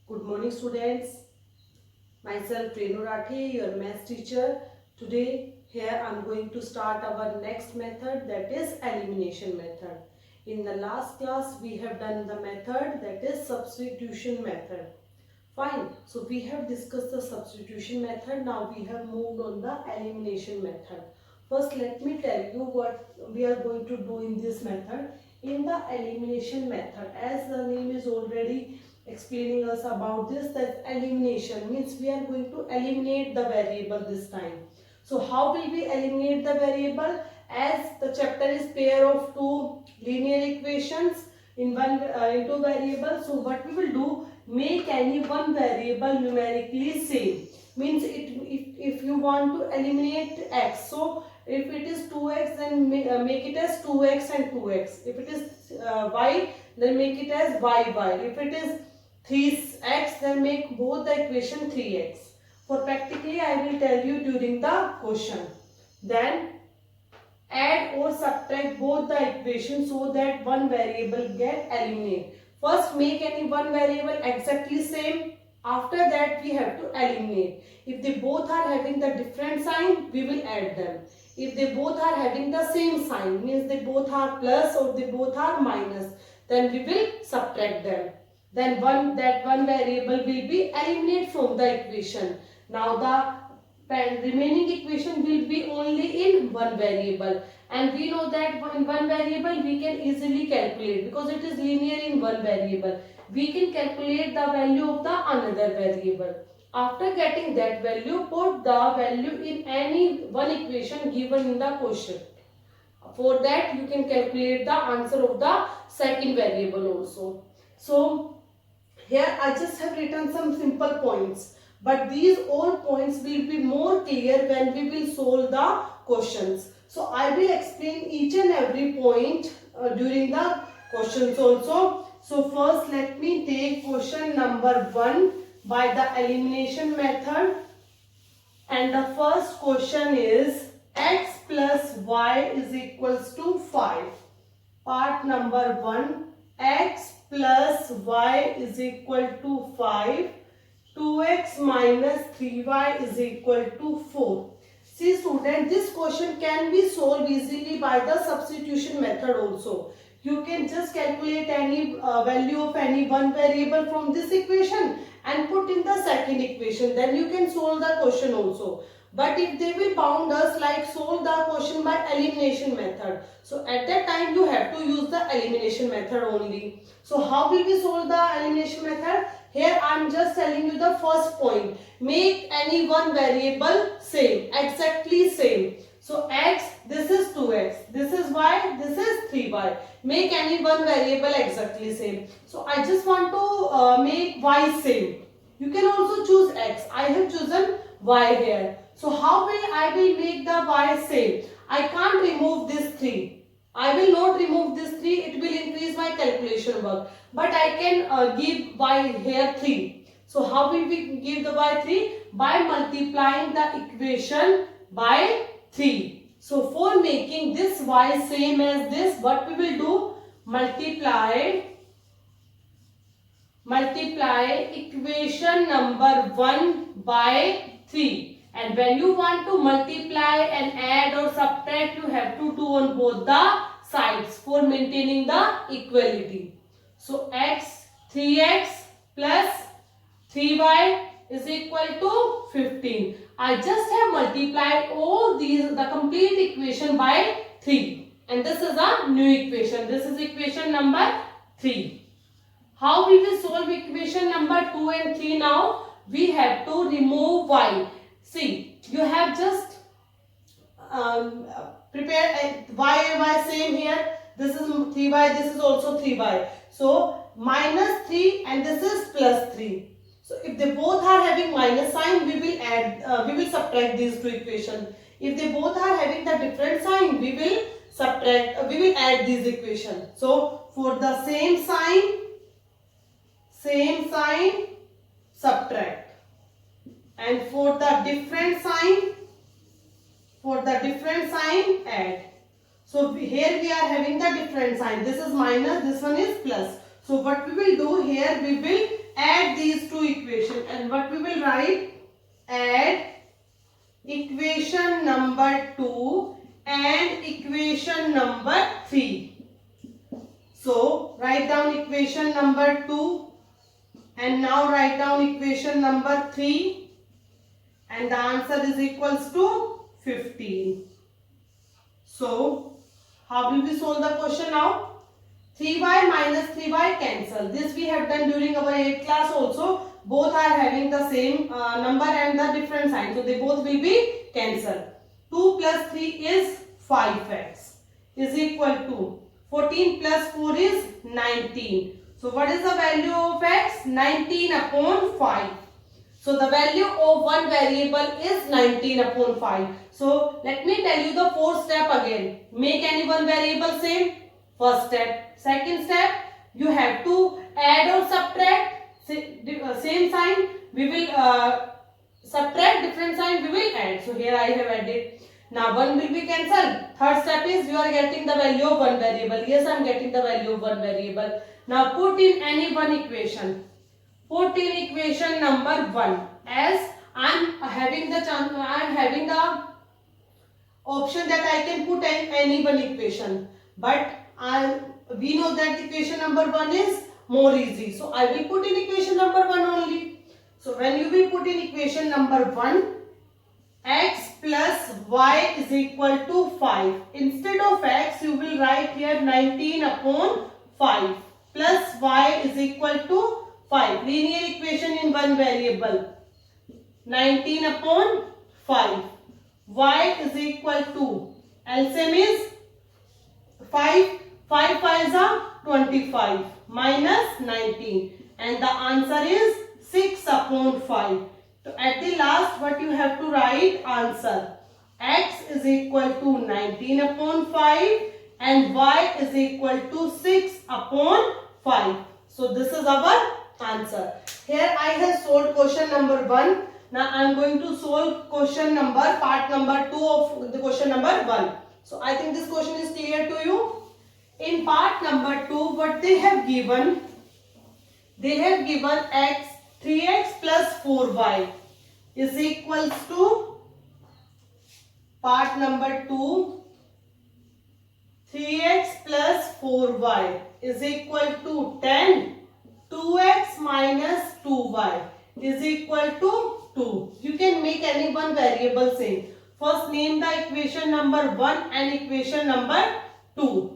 Good morning, students. Myself Renu Rathi, your math teacher. Today, here I am going to start our next method, that is elimination method. In the last class, we have done the method that is substitution method. Fine. So we have discussed the substitution method. Now we have moved on the elimination method. First, let me tell you what we are going to do in this method. In the elimination method, as the name is already explaining us about this, that elimination means we are going to eliminate the variable this time. So how will we eliminate the variable? As the chapter is pair of two linear equations in two variables. So what we will do, make any one variable numerically same. Means if you want to eliminate x, so if it is 2x, then make it as 2x and 2x. If it is y, then make it as y. If it is 3x, then make both the equation 3x. For practically, I will tell you during the question. Then add or subtract both the equations so that one variable get eliminated. First, make any one variable exactly same. After that, we have to eliminate. If they both are having the different sign, we will add them. If they both are having the same sign, means they both are plus or they both are minus, then we will subtract them. Then that one variable will be eliminated from the equation. Now the remaining equation will be only in one variable, and we know that in one variable we can easily calculate because it is linear in one variable. We can calculate the value of the another variable. After getting that value, put the value in any one equation given in the question. For that, you can calculate the answer of the second variable also. So here I just have written some simple points, but these all points will be more clear when we will solve the questions. So I will explain each and every point during the questions also. So first let me take question number 1 by the elimination method, and the first question is x plus y is equals to 5. Part number 1, x plus y is equal to 5. 2x minus 3y is equal to 4. See student, this question can be solved easily by the substitution method also. You can just calculate any value of any one variable from this equation and put in the second equation. Then you can solve the question also. But if they will bound us like solve the question by elimination method, so at that time you have to use the elimination method only. So how will we solve the elimination method? Here I am just telling you the first point. Make any one variable same, exactly same. So x, this is 2x, this is y, this is 3y. Make any one variable exactly same. So I just want to make y same. You can also choose x. I have chosen y here. So how will I will make the y same? I can't remove this 3. I will not remove this 3. It will increase my calculation work. But I can give y here 3. So how will we give the y 3? By multiplying the equation by 3. So for making this y same as this, what we will do? Multiply equation number 1 by 3. And when you want to multiply and add or subtract, you have to do on both the sides for maintaining the equality. So 3x plus 3y is equal to 15. I just have multiplied all these, the complete equation by 3. And this is a new equation. This is equation number 3. How we will solve equation number 2 and 3 now? We have to remove y. See, you have just prepared y same here. This is 3y, this is also 3y. So, minus 3 and this is plus 3. So, if they both are having minus sign, we will add, we will subtract these two equations. If they both are having the different sign, we will subtract, we will add these equations. So, for the same sign, subtract. And for the different sign, add. So here we are having the different sign. This is minus, this one is plus. So what we will do here, we will add these two and what we will write? Add equation number 2 and equation number 3. So write down equation number 2 and now write down equation number 3, and the answer is equals to 15. So how will we solve the question now? 3y minus 3y cancel. This we have done during our 8th class also. Both are having the same number and the different sign. So they both will be cancelled. 2 plus 3 is 5x is equal to 14 plus 4 is 19. So what is the value of x? 19 upon 5. So the value of one variable is 19 upon 5. So let me tell you the fourth step again. Make any one variable same. First step. Second step, you have to add or subtract. Same sign we will subtract, different sign we will add. So here I have added. Now 1 will be cancelled. Third step is you are getting the value of one variable. Yes, I am getting the value of one variable. Now put in any one equation. Put in equation number 1 as I am having the option that I can put any one equation. But we know that equation number 1 is more easy. So I will put in equation number 1 only. So when you will put in equation number 1, x plus y is equal to 5. Instead of x, you will write here 19 upon 5 plus y is equal to 5. Linear equation in one variable. 19 upon 5. Y is equal to, LCM is 5. 5 5s are 25 minus 19. And the answer is 6 upon 5. So at the last what you have to write? Answer. X is equal to 19 upon 5 and y is equal to 6 upon 5. So this is our answer. Here I have solved question number 1. Now I am going to solve question number, part number 2 of the question number 1. So I think this question is clear to you. In part number 2, what they have given x 3x plus 4y is equals to, part number 2, 3x plus 4y is equal to 10. 2x minus 2y is equal to 2. You can make any one variable same. First name the equation number 1 and equation number 2.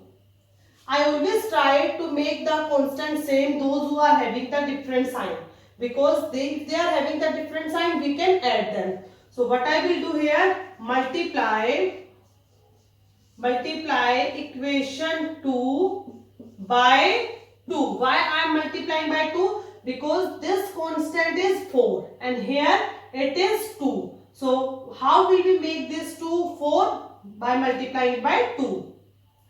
I always try to make the constant same those who are having the different sign, because if they are having the different sign, we can add them. So what I will do here, multiply equation 2 by 2. Why I am multiplying by 2? Because this constant is 4 and here it is 2. So how will we make this 2 4? By multiplying by 2.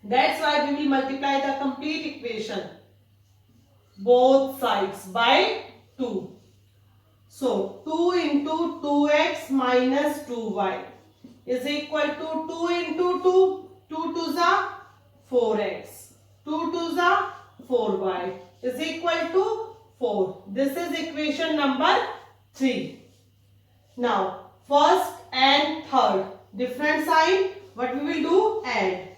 That's why we will multiply the complete equation, both sides, by 2. So 2 into 2x minus 2y is equal to 2 into 2. 2 to the 4x. 2 to the 4y is equal to 4. This is equation number 3. Now first and third, different sign. What we will do? Add.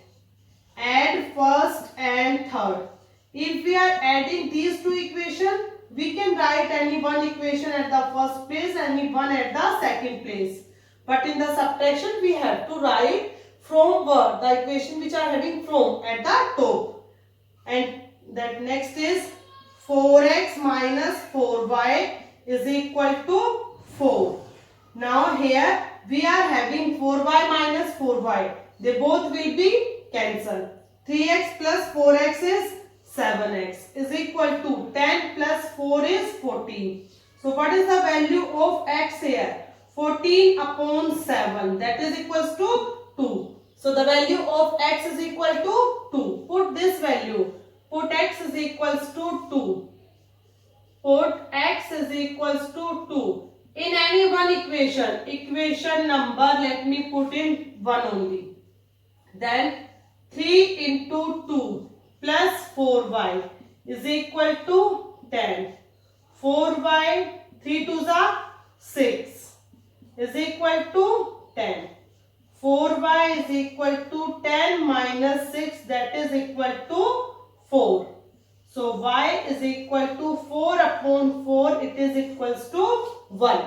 Add first and third. If we are adding these two equations, we can write any one equation at the first place, any one at the second place. But in the subtraction, we have to write from word, the equation which are having from at the top. And that next is 4x minus 4y is equal to 4. Now here we are having 4y minus 4y. They both will be cancelled. 3x plus 4x is 7x is equal to 10 plus 4 is 14. So what is the value of x here? 14 upon 7, that is equals to 2. So the value of x is equal to 2. Put this value. Put x is equals to 2. Put x is equals to 2. In any one equation, equation number, let me put in 1 only. Then 3 into 2 plus 4y is equal to 10. 4y, 3 2s are 6 is equal to 10. 4y is equal to 10 minus 6, that is equal to 4. So y is equal to 4 upon 4, it is equals to 1.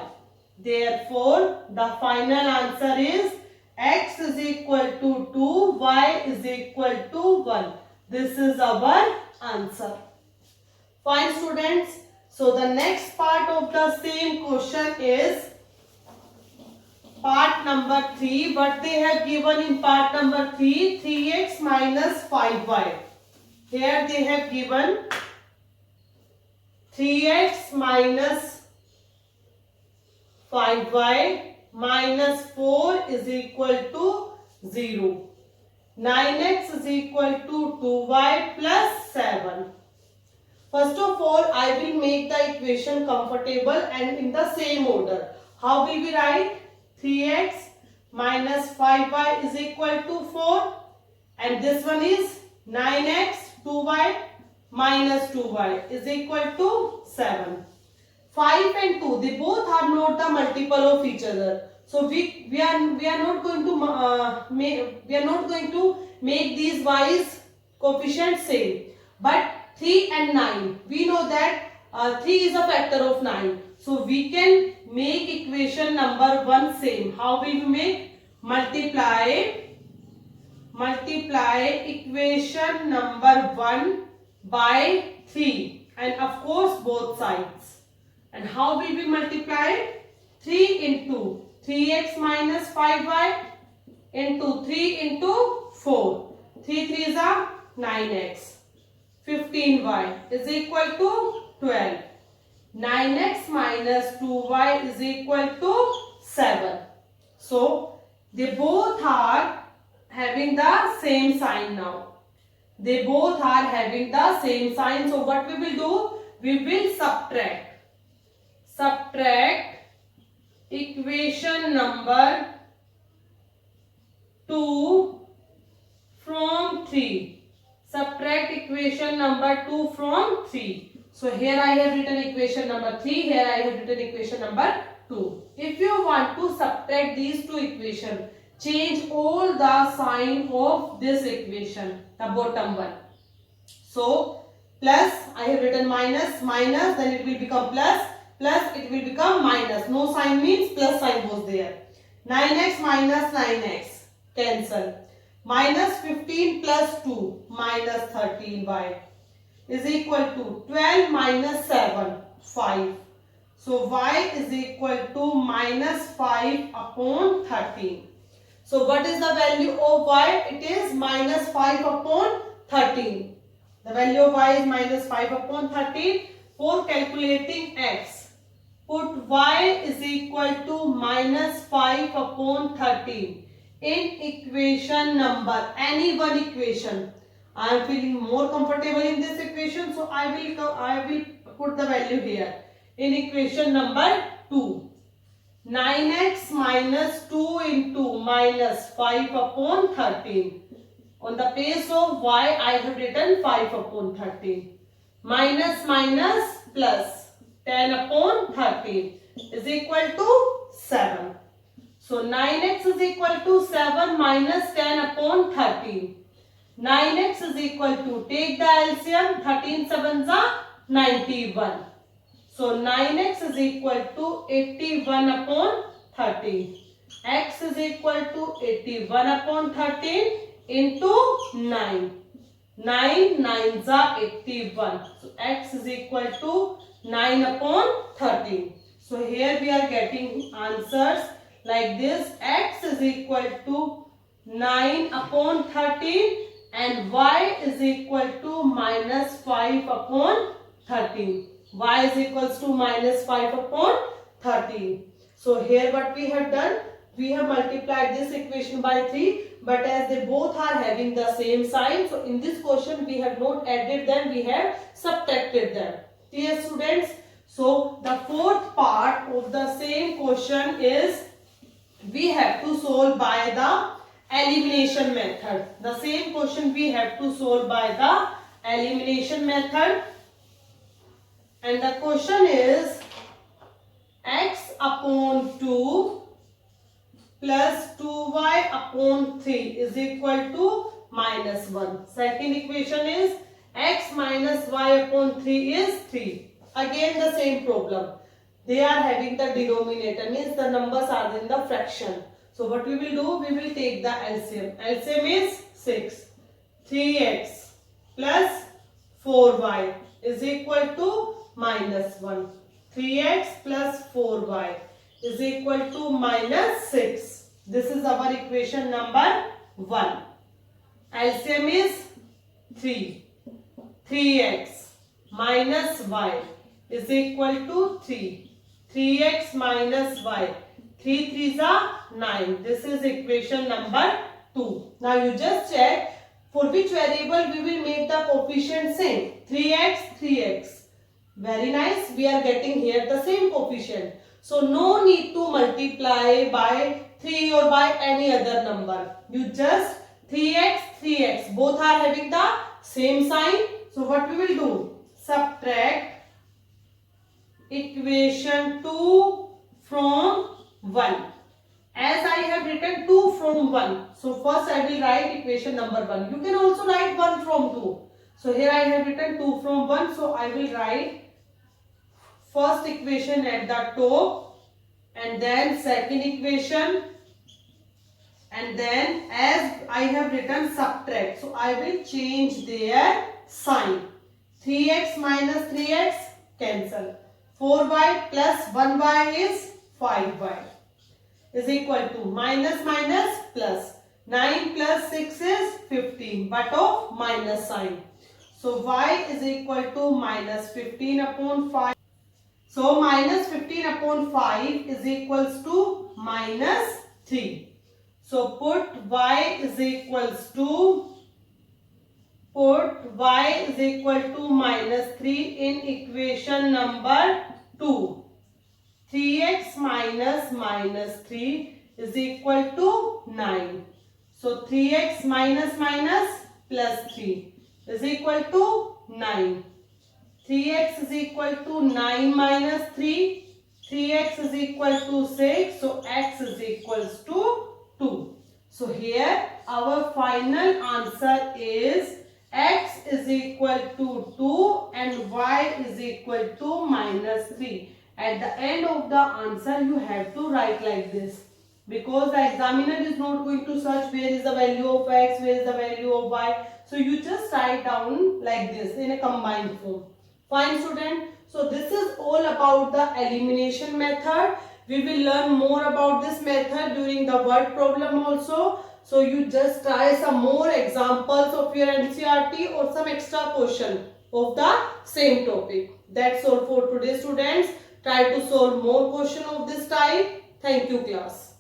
Therefore, the final answer is x is equal to 2, y is equal to 1. This is our answer. Fine students. So the next part of the same question is part number 3. What they have given in part number 3, 3x minus 5y. Here they have given 3x minus 5y minus 4 is equal to 0. 9x is equal to 2y plus 7. First of all, I will make the equation comfortable and in the same order. How will we write? 3x minus 5y is equal to 4 and this one is 9x 2y minus 2y is equal to 7. 5 and 2, they both are not the multiple of each other. So we are not going to make these y's coefficients same. But 3 and 9, we know that 3 is a factor of 9. So we can make equation number 1 same. How will we make? Multiply equation number 1 by 3 and of course both sides. And how will we multiply? 3 into 3x minus 5y into 3 into 4. 3 3s are 9x. 15y is equal to 12. 9x minus 2y is equal to 7. So they both are having the same sign now. They both are having the same sign. So what we will do? We will subtract. Subtract equation number 2 from 3. Subtract equation number 2 from 3. So here I have written equation number 3. Here I have written equation number 2. If you want to subtract these two equations, change all the sign of this equation, the bottom one. So plus, I have written minus, minus, then it will become plus, plus it will become minus. No sign means plus sign was there. 9x minus 9x cancel. Minus 15 plus 2 minus 13y is equal to 12 minus 7, 5. So y is equal to minus 5 upon 13. So what is the value of y? It is minus 5 upon 13. The value of y is minus 5 upon 13. For calculating x, put y is equal to minus 5 upon 13 in equation number, any one equation. I am feeling more comfortable in this equation, so I will put the value here in equation number 2. 9x minus 2 into minus 5 upon 13. On the place of y, I have written 5 upon 13. Minus minus plus 10 upon 13 is equal to 7. So 9x is equal to 7 minus 10 upon 13. 9x is equal to, take the LCM, 13 sevens are 91. So 9x is equal to 81 upon 13. X is equal to 81 upon 13 into 9. 9 9s are 81. So x is equal to 9 upon 13. So here we are getting answers like this. X is equal to 9 upon 13 and y is equal to minus 5 upon 13. Y is equals to minus 5 upon 13. So here what we have done, we have multiplied this equation by 3, but as they both are having the same sign, so in this question we have not added them, we have subtracted them. Dear students, so the fourth part of the same question is we have to solve by the elimination method. The same question we have to solve by the elimination method. And the question is plus 2y upon 3 is equal to minus 1. Second equation is x minus y upon 3 is 3. Again the same problem. They are having the denominator, means the numbers are in the fraction. So what we will do, we will take the LCM. LCM is 6. 3x plus 4y is equal to minus 1. 3x plus 4y is equal to minus 6. This is our equation number 1. LCM is 3. 3x minus y is equal to 3. 3x minus y. 3 3s are 9. This is equation number 2. Now you just check for which variable we will make the coefficient same. 3x, 3x. Very nice. We are getting here the same coefficient. So no need to multiply by 3 or by any other number. You just 3x, 3x. Both are having the same sign. So what we will do? Subtract equation 2 from 1. As I have written 2 from 1. So first I will write equation number 1. You can also write 1 from 2. So here I have written 2 from 1. So I will write first equation at the top and then second equation, and then as I have written subtract, so I will change their sign. 3x minus 3x cancel. 4y plus 1y is 5y is equal to minus minus plus. 9 plus 6 is 15 but of minus sign. So y is equal to minus 15 upon 5. So minus 15 upon 5 is equals to minus 3. So put y is equals to minus 3 in equation number 2. 3x minus minus 3 is equal to 9. So 3x minus minus plus 3 is equal to 9. 3x is equal to 9 minus 3. 3x is equal to 6. So x is equals to 2. So here our final answer is x is equal to 2 and y is equal to minus 3. At the end of the answer you have to write like this. Because the examiner is not going to search where is the value of x, where is the value of y. So you just write down like this in a combined form. Fine student. So this is all about the elimination method. We will learn more about this method during the word problem also. So you just try some more examples of your NCERT or some extra question of the same topic. That's all for today students. Try to solve more question of this type. Thank you class.